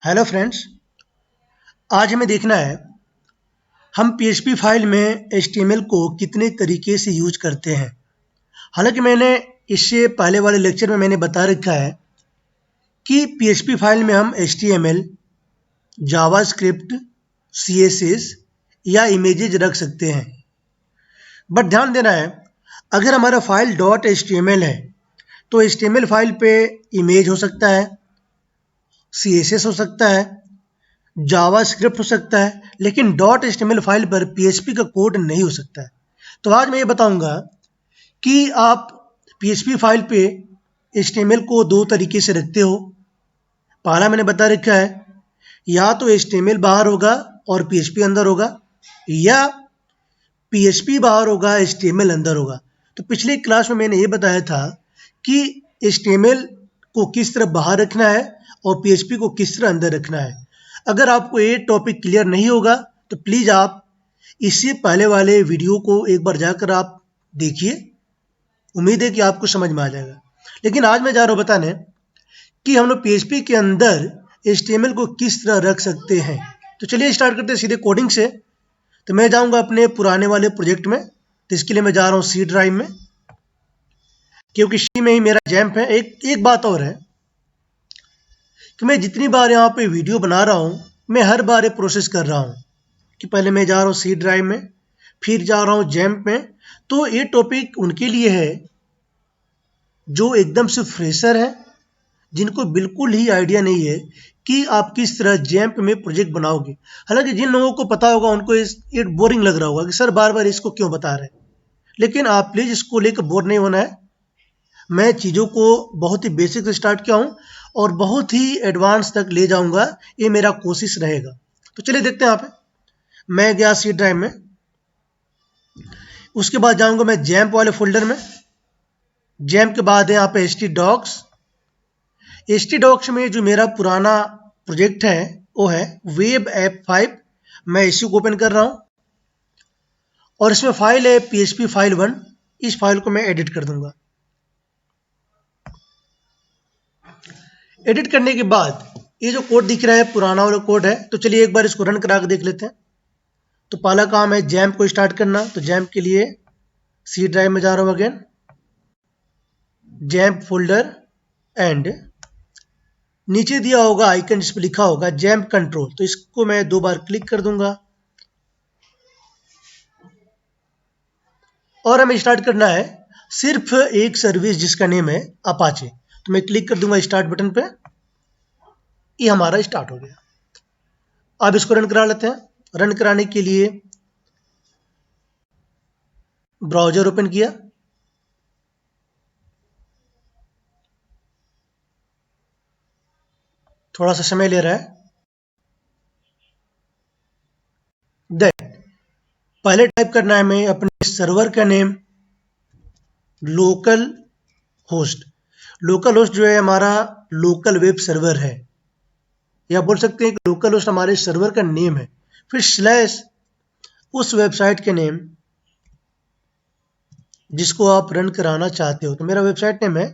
Hello friends, आज हमें देखना है हम पीएचपी फाइल में एचटीएमएल को कितने तरीके से यूज करते हैं। हालांकि मैंने इससे पहले वाले लेक्चर में मैंने बता रखा है कि पीएचपी फाइल में हम एचटीएमएल, जावास्क्रिप्ट, सीएसएस या इमेजेस रख सकते हैं। बट ध्यान देना है, अगर हमारा फाइल डॉट एचटीएमएल है तो एचटीएमएल फाइल पे इमेज हो सकता है, सीएसएस हो सकता है, जावास्क्रिप्ट हो सकता है, लेकिन डॉट एचटीएमएल फाइल पर पीएचपी का कोड नहीं हो सकता है। तो आज मैं ये बताऊंगा कि आप पीएचपी फाइल पे एचटीएमएल को दो तरीके से रखते हो। पहला मैंने बता रखा है, या तो एचटीएमएल बाहर होगा और पीएचपी अंदर होगा, या पीएचपी बाहर होगा एचटीएमएल अंदर होगा। तो पिछले क्लास में मैंने ये बताया था कि एचटीएमएल को किस तरह बाहर रखना है और पीएचपी को किस तरह अंदर रखना है। अगर आपको ये टॉपिक क्लियर नहीं होगा तो प्लीज़ आप इससे पहले वाले वीडियो को एक बार जाकर आप देखिए। उम्मीद है कि आपको समझ में आ जाएगा। लेकिन आज मैं जा रहा हूँ बताने कि हम लोग पीएचपी के अंदर एचटीएमएल को किस तरह रख सकते हैं। तो चलिए स्टार्ट करते हैं सीधे कोडिंग से। तो मैं जाऊँगा अपने पुराने वाले प्रोजेक्ट में। तो इसके लिए मैं जा रहा हूँ सी ड्राइव में, क्योंकि सी में ही मेरा जैम्प है। एक बात और है कि मैं जितनी बार यहाँ पे वीडियो बना रहा हूँ, मैं हर बार ये प्रोसेस कर रहा हूँ कि पहले मैं जा रहा हूँ सी ड्राइव में, फिर जा रहा हूँ जैम्प में। तो ये टॉपिक उनके लिए है जो एकदम से फ्रेशर है, जिनको बिल्कुल ही आइडिया नहीं है कि आप किस तरह जैम्प में प्रोजेक्ट बनाओगे। हालांकि जिन लोगों को पता होगा उनको ये बोरिंग लग रहा होगा कि सर बार बार इसको क्यों बता रहे हैं, लेकिन आप प्लीज़ इसको लेकर बोर नहीं होना है। मैं चीज़ों को बहुत ही बेसिक से स्टार्ट किया हूँ और बहुत ही एडवांस तक ले जाऊंगा, ये मेरा कोशिश रहेगा। तो चलिए देखते हैं। यहाँ पे मैं गया सी ड्राइव में, उसके बाद जाऊंगा मैं जैम्प वाले फोल्डर में। जैम्प के बाद है यहाँ पे htdocs। htdocs में जो मेरा पुराना प्रोजेक्ट है वो है वेब ऐप 5। मैं इसी को ओपन कर रहा हूँ और इसमें फाइल है php फाइल 1। इस फाइल को मैं एडिट कर दूंगा। एडिट करने के बाद ये जो कोड दिख रहा है पुराना वाला कोड है। तो चलिए एक बार इसको रन करा के देख लेते हैं। तो पहला काम है जैम्प को स्टार्ट करना। तो जैम्प के लिए सी ड्राइव में जा रहा हूँ अगेन, जैम्प फोल्डर, एंड नीचे दिया होगा आइकन जिस पर लिखा होगा जैम्प कंट्रोल। तो इसको मैं 2 बार क्लिक कर दूंगा और हमें स्टार्ट करना है सिर्फ एक सर्विस जिसका नेम है अपाचे। तो मैं क्लिक कर दूंगा स्टार्ट बटन पे। ये हमारा स्टार्ट हो गया। अब इसको रन करा लेते हैं। रन कराने के लिए ब्राउजर ओपन किया, थोड़ा सा समय ले रहा है। देन पहले टाइप करना है हमें अपने सर्वर का name, local host. Local host जो है हमारा लोकल वेब सर्वर है, या बोल सकते हैं कि लोकल होस्ट हमारे सर्वर का नेम है। फिर स्लैश उस वेबसाइट के नेम जिसको आप रन कराना चाहते हो। तो मेरा वेबसाइट नेम है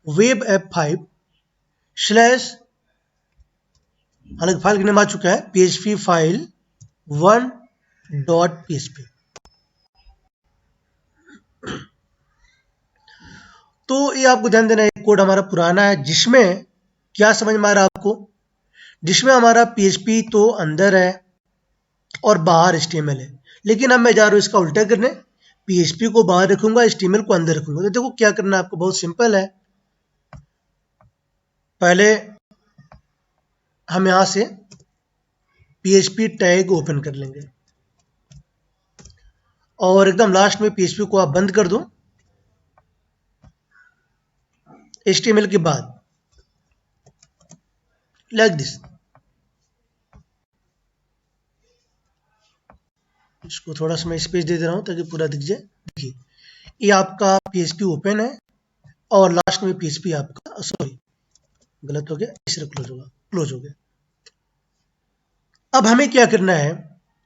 वेब ऐप 5 स्लैश, हालांकि फाइल का नेम आ चुका है php फाइल 1.php। तो ये आपको ध्यान देना है, कोड हमारा पुराना है। जिसमें क्या समझ में आ रहा है आपको, जिसमें हमारा php तो अंदर है और बाहर html है। लेकिन अब मैं जा रहा हूँ इसका उल्टा करने, php को बाहर रखूंगा, html को अंदर रखूंगा। तो देखो क्या करना है आपको, बहुत सिंपल है। पहले हम यहां से php टैग ओपन कर लेंगे और एकदम लास्ट में php को आप बंद कर दो। HTML के बाद लाइक दिस, इसको थोड़ा सा मैं स्पेस दे दे रहा हूं ताकि पूरा दिख जाए। देखिए ये आपका php ओपन है और लास्ट में php आपका, सॉरी गलत हो गया, इस तरह क्लोज हो गया। अब हमें क्या करना है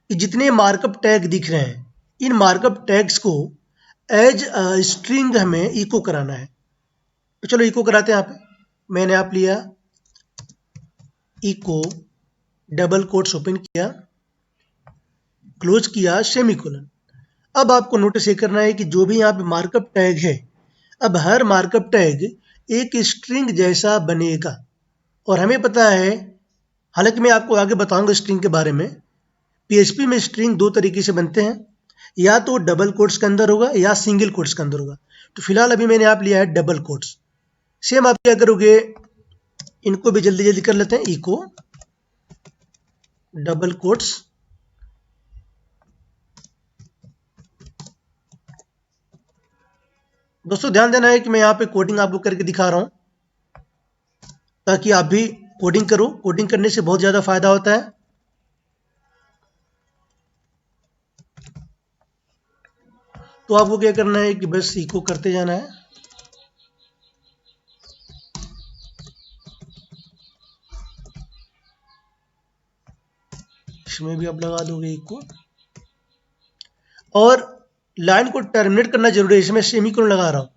कि जितने मार्कअप टैग दिख रहे हैं, इन मार्कअप टैग्स को एज स्ट्रिंग हमें इको कराना है। तो चलो इको कराते हैं। यहाँ पे मैंने आप लिया इको डबल कोट्स ओपन किया, क्लोज किया, सेमीकोलन। अब आपको नोटिस ये करना है कि जो भी यहाँ पे मार्कअप टैग है, अब हर मार्कअप टैग एक स्ट्रिंग जैसा बनेगा। और हमें पता है, हालांकि मैं आपको आगे बताऊंगा स्ट्रिंग के बारे में, पीएचपी में स्ट्रिंग दो तरीके से बनते हैं, या तो डबल कोट्स के अंदर होगा या सिंगल कोट्स के अंदर होगा। तो फिलहाल अभी मैंने आप लिया है डबल कोट्स। सेम आप क्या करोगे, इनको भी जल्दी जल्दी कर लेते हैं, इको डबल कोट्स, दोस्तों ध्यान देना है कि मैं यहाँ पे कोडिंग आपको करके दिखा रहा हूँ ताकि आप भी कोडिंग करो। कोडिंग करने से बहुत ज़्यादा फायदा होता है। तो आपको क्या करना है कि बस इको करते जाना है। इसमें भी आप लगा दोगे इको, और लाइन को टर्मिनेट करना जरूरी है, इसमें सेमीकोलन लगा रहा हूँ।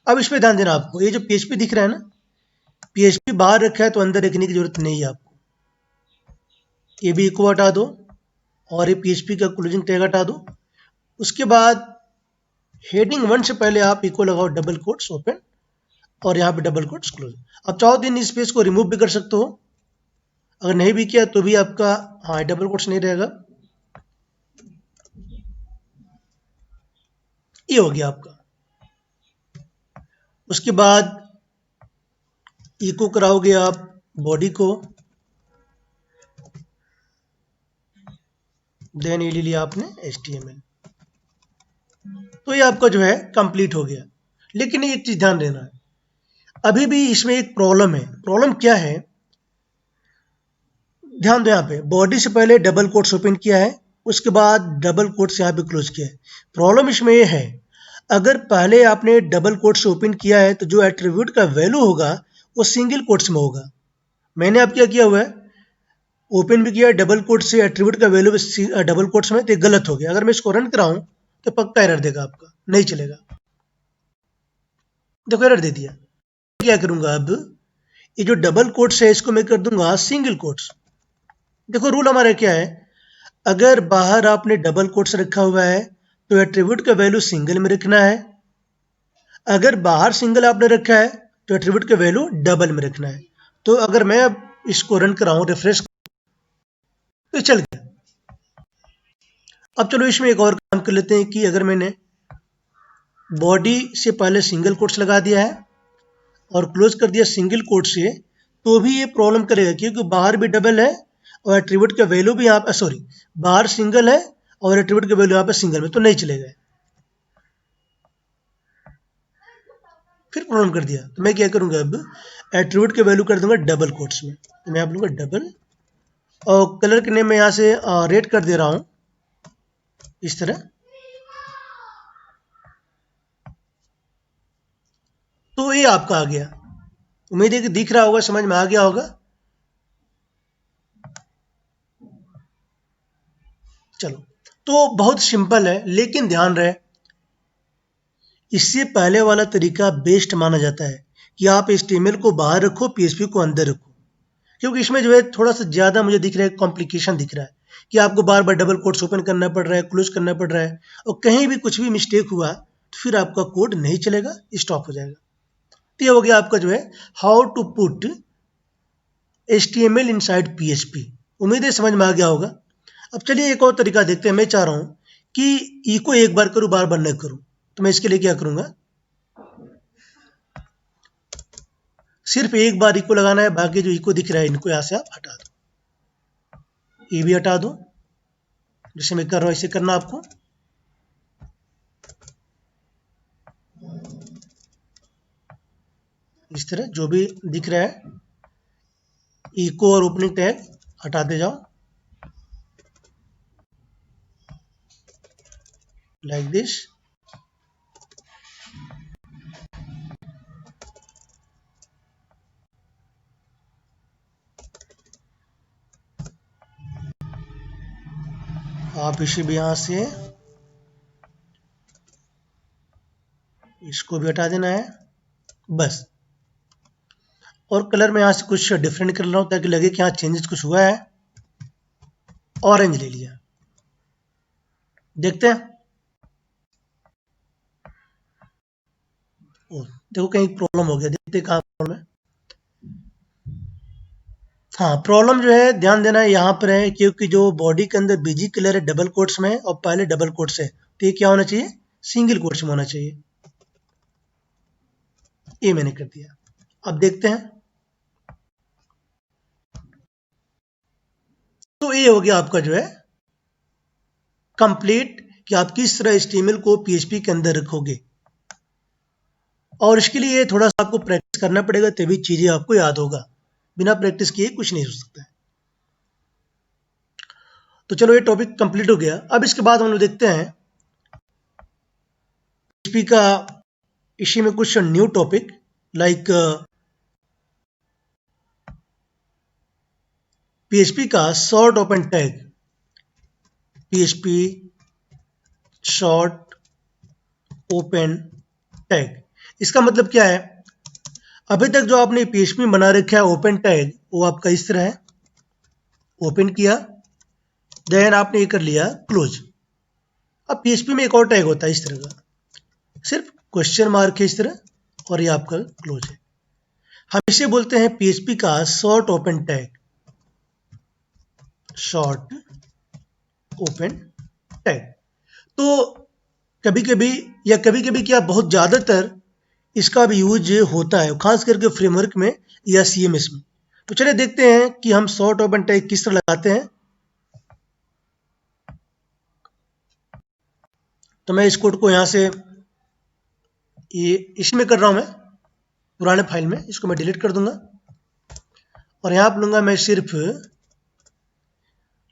अब इस पर ध्यान देना आपको, ये जो पीएचपी दिख रहा है ना, पीएचपी बाहर रखा है तो अंदर रखने की जरूरत नहीं है आपको। ये भी इको हटा दो और ये पीएचपी का क्लोजिंग टैग हटा दो। उसके बाद हेडिंग 1 से पहले आप इको लगाओ डबल कोट्स ओपन, और यहाँ पे डबल कोट्स क्लोज। अब चाहो तो इन स्पेस को रिमूव भी कर सकते हो, अगर नहीं भी किया तो भी आपका, हाँ, डबल कोट्स नहीं रहेगा। ये हो गया आपका। उसके बाद इको कराओगे आप बॉडी को, देन ये ले लिया आपने HTML। तो ये आपका जो है कंप्लीट हो गया। लेकिन एक चीज ध्यान देना है, अभी भी इसमें एक प्रॉब्लम है। प्रॉब्लम क्या है, ध्यान दो, यहाँ पे बॉडी से पहले डबल कोट्स ओपन किया है, उसके बाद डबल कोट्स यहाँ पे क्लोज किया है। प्रॉब्लम इसमें ये है, अगर पहले आपने डबल कोट्स ओपन किया है तो जो एट्रीब्यूट का वैल्यू होगा वो सिंगल कोट्स में होगा। मैंने अब क्या किया हुआ है, ओपन भी किया डबल कोट्स से, एट्रीब्यूट का वैल्यू डबल कोट्स में, तो गलत हो गया। अगर मैं इसको रन कराऊं तो पक्का एरर देगा, आपका नहीं चलेगा। देखो एरर दे दिया। क्या करूंगा अब, ये जो डबल कोट्स है इसको मैं कर दूंगा सिंगल कोट्स। देखो रूल हमारा क्या है, अगर बाहर आपने डबल कोट्स रखा हुआ है तो एट्रीब्यूट का वैल्यू सिंगल में रखना है, अगर बाहर सिंगल आपने रखा है तो एट्रीब्यूट का वैल्यू डबल में रखना है। तो अगर मैं अब इसको रन कराऊं, रिफ्रेश, तो चल गया। अब चलो इसमें एक और काम कर लेते हैं कि अगर मैंने बॉडी से पहले सिंगल कोट्स लगा दिया है और क्लोज कर दिया सिंगल कोट से, तो भी ये प्रॉब्लम करेगा, क्योंकि बाहर भी डबल है और एट्रीब्यूट का वैल्यू भी यहाँ पे, सॉरी, बाहर सिंगल है और एट्रीब्यूट का वैल्यू यहाँ पे सिंगल में, तो नहीं चलेगा। फिर प्रॉब्लम कर दिया, तो मैं क्या करूंगा, अब एट्रीब्यूट के वैल्यू कर दूंगा डबल कोट्स में। तो मैं आप लूंगा डबल, और कलर के नेम में यहाँ से रेड कर दे रहा हूँ इस तरह। तो ये आपका आ गया। उम्मीद है कि दिख रहा होगा, समझ में आ गया होगा। चलो, तो बहुत सिंपल है, लेकिन ध्यान रहे इससे पहले वाला तरीका बेस्ट माना जाता है कि आप HTML को बाहर रखो, PHP को अंदर रखो, क्योंकि इसमें जो है थोड़ा सा ज़्यादा मुझे दिख रहा है, कॉम्प्लिकेशन दिख रहा है कि आपको बार बार डबल कोट्स ओपन करना पड़ रहा है, क्लोज करना पड़ रहा है, और कहीं भी कुछ भी मिस्टेक हुआ तो फिर आपका कोड नहीं चलेगा, स्टॉप हो जाएगा। तो ये हो गया आपका जो है how to put HTML inside PHP। उम्मीद है समझ में आ गया होगा। अब चलिए एक और तरीका देखते हैं। मैं चाह रहा हूँ कि इको एक बार करूँ, बार बार न करूँ, तो मैं इसके लिए क्या करूँगा, सिर्फ एक बार इको लगाना है, बाकी जो इको दिख रहा है इनको यहाँ से आप हटा दो, ये भी हटा दो। जैसे मैं कर रहा हूँ ऐसे करना आपको। इस तरह जो भी दिख रहा है इको और ओपनिंग टैग हटाते जाओ, लाइक दिस। आप इसे भी यहाँ से इसको भी हटा देना है बस। और कलर में यहाँ से कुछ डिफरेंट कर रहा हूँ ताकि लगे कि यहाँ चेंजेस कुछ हुआ है। ऑरेंज ले लिया। देखते हैं। ओ, देखो कहीं प्रॉब्लम हो गया, देखते हैं कहाँ प्रॉब्लम है। हाँ, प्रॉब्लम जो है ध्यान देना है यहाँ पर है, क्योंकि जो बॉडी के अंदर बीजी कलर है डबल कोट्स में और पहले डबल कोट्स है, तो ये क्या होना चाहिए, सिंगल कोट्स में होना चाहिए। ये मैंने कर दिया। अब देखते हैं। तो ये हो गया आपका जो है कंप्लीट, कि आप किस तरह HTML को PHP के अंदर रखोगे। और इसके लिए थोड़ा सा आपको प्रैक्टिस करना पड़ेगा, तभी चीजें आपको याद होगा। बिना प्रैक्टिस किए कुछ नहीं हो सकता है। तो चलो ये टॉपिक कंप्लीट हो गया। अब इसके बाद हम लोग देखते हैं PHP का इसी में कुछ न्यू टॉपिक लाइक PHP का short open tag, PHP short open tag. इसका मतलब क्या है, अभी तक जो आपने PHP में बना रखा है ओपन टैग, वो आपका इस तरह है, ओपन किया, देन आपने ये कर लिया क्लोज। अब PHP में एक और टैग होता है इस तरह का, सिर्फ क्वेश्चन मार्क है इस तरह, और ये आपका क्लोज है। हम इसे बोलते हैं PHP का short open tag, short open tag. तो कभी कभी या कभी कभी क्या बहुत ज़्यादातर इसका भी यूज होता है, खास करके फ्रेमवर्क में या CMS में। तो चलिए देखते हैं कि हम शॉर्ट ओपन टैग किस तरह लगाते हैं। तो मैं इस कोड को यहाँ से ये इसमें कर रहा हूँ, मैं पुराने फाइल में, इसको मैं डिलीट कर दूंगा और यहाँ पर लूंगा मैं सिर्फ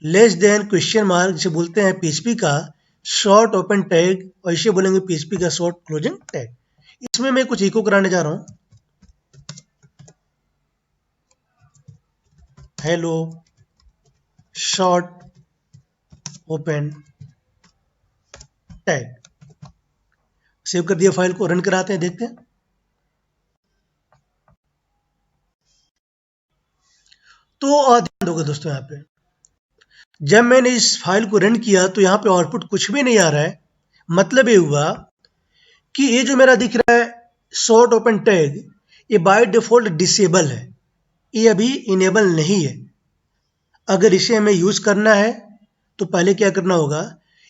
लेस देन क्वेश्चन मार्क, जिसे बोलते हैं PHP का शॉर्ट ओपन टैग, और इसे बोलेंगे PHP का शॉर्ट क्लोजिंग टैग। इसमें मैं कुछ इको कराने जा रहा हूँ, hello short open tag. Save कर दिया, फाइल को रन कराते हैं, देखते हैं। तो ध्यान दोगे दोस्तों, यहाँ पे जब मैंने इस फाइल को रन किया तो यहाँ पे आउटपुट कुछ भी नहीं आ रहा है। मतलब ये हुआ कि ये जो मेरा दिख रहा है शॉर्ट ओपन टैग, ये बाय डिफॉल्ट डिसेबल है, ये अभी इनेबल नहीं है। अगर इसे हमें यूज करना है तो पहले क्या करना होगा,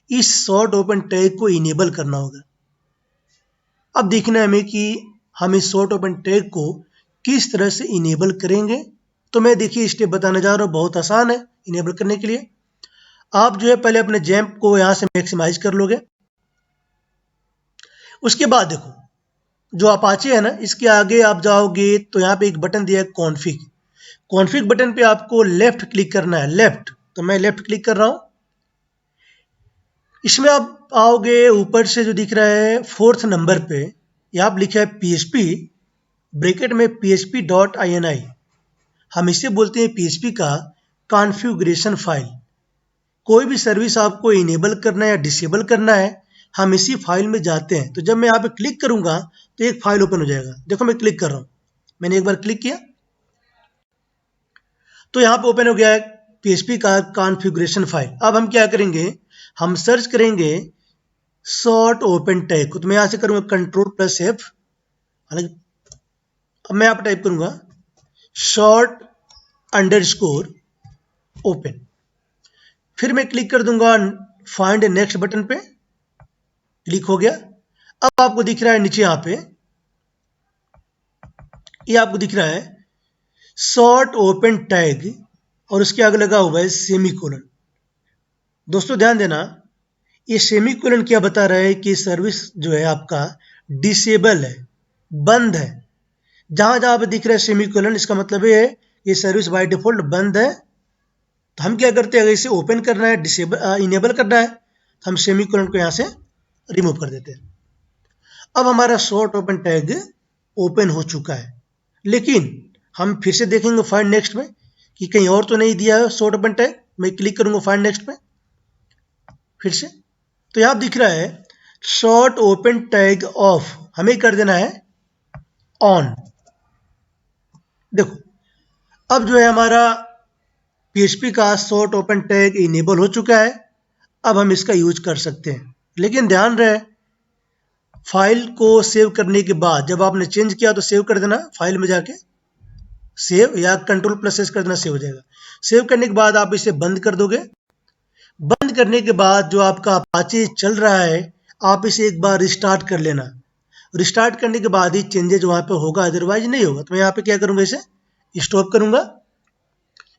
इस शॉर्ट ओपन टैग को इनेबल करना होगा। अब देखना है हमें कि हम इस शॉर्ट ओपन टैग को किस तरह से इनेबल करेंगे। तो मैं देखिए स्टेप बताने जा रहा हूँ, बहुत आसान है इनेबल करने के लिए। आप जो है पहले अपने जैम्प को यहाँ से मैक्सिमाइज कर लोगे। उसके बाद देखो जो अपाचे है ना, इसके आगे आप जाओगे तो यहाँ पे एक बटन दिया है कॉन्फ़िग। कॉन्फ़िग बटन पे आपको लेफ्ट क्लिक करना है, लेफ्ट। तो मैं लेफ्ट क्लिक कर रहा हूँ। इसमें आप आओगे, ऊपर से जो दिख रहा है 4th नंबर पे, यहाँ लिखा है PHP ब्रैकेट में php.ini। हम इसे बोलते हैं PHP का कॉन्फ़िगरेशन फाइल। कोई भी सर्विस आपको इनेबल करना है या डिसेबल करना है, हम इसी फाइल में जाते हैं। तो जब मैं यहाँ पे क्लिक करूंगा तो एक फाइल ओपन हो जाएगा। देखो मैं क्लिक कर रहा हूँ, मैंने एक बार क्लिक किया तो यहाँ पे ओपन हो गया है PHP का कॉन्फ़िगरेशन फाइल। अब हम क्या करेंगे, हम सर्च करेंगे शॉर्ट ओपन टैग को। तो मैं यहाँ से करूँगा Ctrl+F, हालांकि अब मैं यहाँ पर टाइप करूँगा शॉर्ट अंडरस्कोर ओपन। फिर मैं क्लिक कर दूंगा फाइंड नेक्स्ट बटन पे, क्लिक हो गया। अब आपको दिख रहा है नीचे यहाँ पे, ये आपको दिख रहा है शॉर्ट ओपन टैग और उसके आगे लगा हुआ है सेमीकोलन। दोस्तों ध्यान देना, ये सेमीकोलन क्या बता रहा है कि सर्विस जो है आपका डिसेबल है, बंद है। जहां जहां पे दिख रहा है सेमीकोलन, इसका मतलब ये है ये सर्विस बाय डिफॉल्ट बंद है। तो हम क्या करते हैं, अगर इसे ओपन करना है, डिसेबल इनेबल करना है, तो हम सेमीकोलन को यहाँ से रिमूव कर देते हैं। अब हमारा शॉर्ट ओपन टैग ओपन हो चुका है। लेकिन हम फिर से देखेंगे फाइंड नेक्स्ट में कि कहीं और तो नहीं दिया है शॉर्ट ओपन टैग। मैं क्लिक करूंगा फाइंड नेक्स्ट पे फिर से, तो यहाँ दिख रहा है शॉर्ट ओपन टैग ऑफ, हमें कर देना है ऑन। देखो अब जो है हमारा PHP का शॉर्ट ओपन टैग इनेबल हो चुका है। अब हम इसका यूज कर सकते हैं, लेकिन ध्यान रहे फाइल को सेव करने के बाद जब आपने चेंज किया तो सेव कर देना, फाइल में जाके सेव या Ctrl+S कर देना, सेव हो जाएगा। सेव करने के बाद आप इसे बंद कर दोगे। बंद करने के बाद जो आपका अपाचे चल रहा है आप इसे एक बार रिस्टार्ट कर लेना। रिस्टार्ट करने के बाद ही चेंजेज वहाँ पे होगा, अदरवाइज नहीं होगा। तो मैं यहाँ पे क्या करूँगा, इसे स्टॉप करूँगा।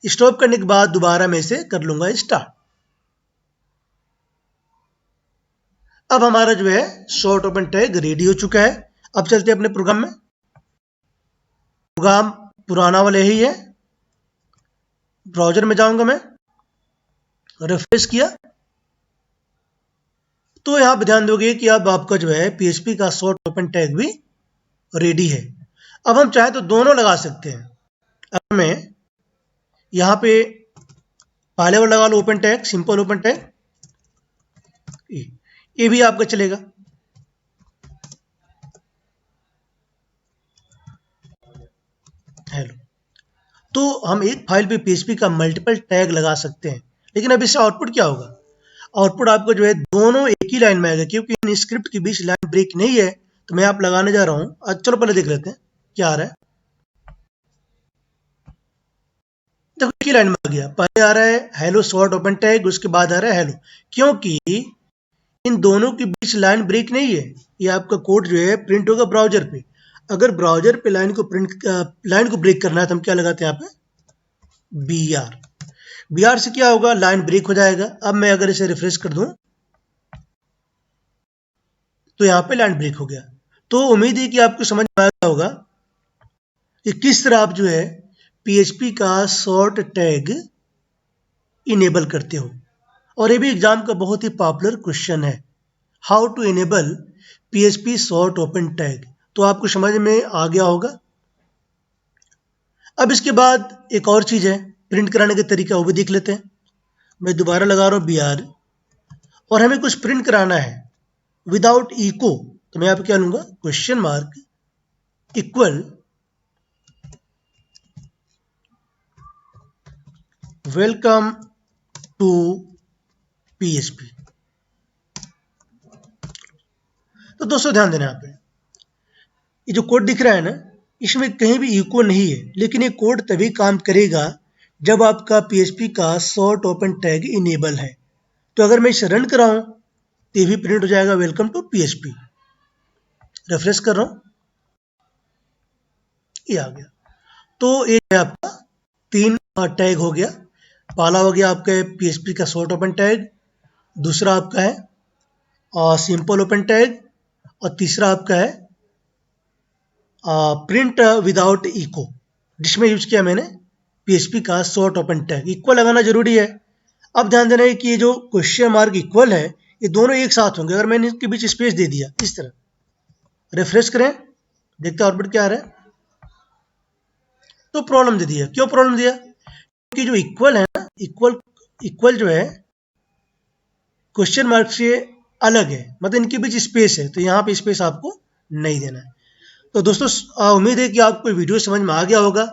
स्टॉप करने के बाद दोबारा मैं इसे कर लूँगा स्टार्ट। अब हमारा जो है शॉर्ट ओपन टैग रेडी हो चुका है। अब चलते हैं अपने प्रोग्राम में। प्रोग्राम पुराना वाला यही है। ब्राउजर में जाऊंगा मैं, रिफ्रेश किया तो यहाँ पे ध्यान दोगे कि अब आपका जो है PHP का शॉर्ट ओपन टैग भी रेडी है। अब हम चाहे तो दोनों लगा सकते हैं। अब मैं यहाँ पे पहले वाला लगा लो open tag, simple open tag, ये भी आपका चलेगा। हेलो, तो हम एक फाइल पे PHP का मल्टीपल टैग लगा सकते हैं, लेकिन अब इससे आउटपुट क्या होगा? आउटपुट आपको जो है दोनों एक ही लाइन में आएगा, क्योंकि इन स्क्रिप्ट के बीच लाइन ब्रेक नहीं है। तो मैं आप लगाने जा रहा हूँ। चलो पहले देख लेते हैं क्या आ रहा है। देखो एक ही लाइन में आ गया। पहले आ रहा है हेलो शॉर्ट ओपन टैग, उसके बाद आ रहा है हेलो, क्योंकि इन दोनों के बीच लाइन ब्रेक नहीं है। ये आपका कोड जो है प्रिंट होगा ब्राउजर पे। अगर ब्राउजर पे लाइन को ब्रेक करना है तो हम क्या लगाते हैं यहाँ पे, BR से क्या होगा, लाइन ब्रेक हो जाएगा। अब मैं अगर इसे रिफ्रेश कर दूं तो यहाँ पे लाइन ब्रेक हो गया। तो उम्मीद है कि आपको समझ में आया होगा कि किस तरह आप जो है PHP का शॉर्ट टैग इनेबल करते हो। और ये भी एग्जाम का बहुत ही पॉपुलर क्वेश्चन है, how to enable PHP short open tag. तो आपको समझ में आ गया होगा। अब इसके बाद एक और चीज़ है, प्रिंट कराने का तरीका, वो भी देख लेते हैं। मैं दोबारा लगा रहा हूँ BR, और हमें कुछ प्रिंट कराना है विदाउट इको। तो मैं यहाँ पे क्या लूँगा, question mark equal welcome to PHP। तो दोस्तों ध्यान देना, यहाँ पे ये जो कोड दिख रहा है ना, इसमें कहीं भी इको नहीं है, लेकिन ये कोड तभी काम करेगा जब आपका PHP का शॉर्ट ओपन टैग इनेबल है। तो अगर मैं इसे रन कराऊं तो ये भी प्रिंट हो जाएगा वेलकम टू PHP। रिफ्रेश कर रहा हूं, ये आ गया। तो ये आपका 3 टैग हो गया। पहला हो गया आपका PHP का शॉर्ट ओपन टैग, दूसरा आपका है सिंपल ओपन टैग, और तीसरा आपका है प्रिंट विदाउट इको, जिसमें यूज किया मैंने PHP का शॉर्ट ओपन टैग। इक्वल लगाना जरूरी है। अब ध्यान देना है कि ये जो क्वेश्चन मार्क इक्वल है, ये दोनों एक साथ होंगे। अगर मैंने इसके बीच स्पेस दे दिया इस तरह, रिफ्रेश करें, देखते हैं आउटपुट क्या आ रहा है। तो प्रॉब्लम दे दिया। क्यों प्रॉब्लम दिया? क्योंकि जो इक्वल है ना, इक्वल जो है क्वेश्चन मार्क से अलग है, मतलब इनके बीच स्पेस है, तो यहाँ पे स्पेस आपको नहीं देना है। तो दोस्तों उम्मीद है कि आपको वीडियो समझ में आ गया होगा।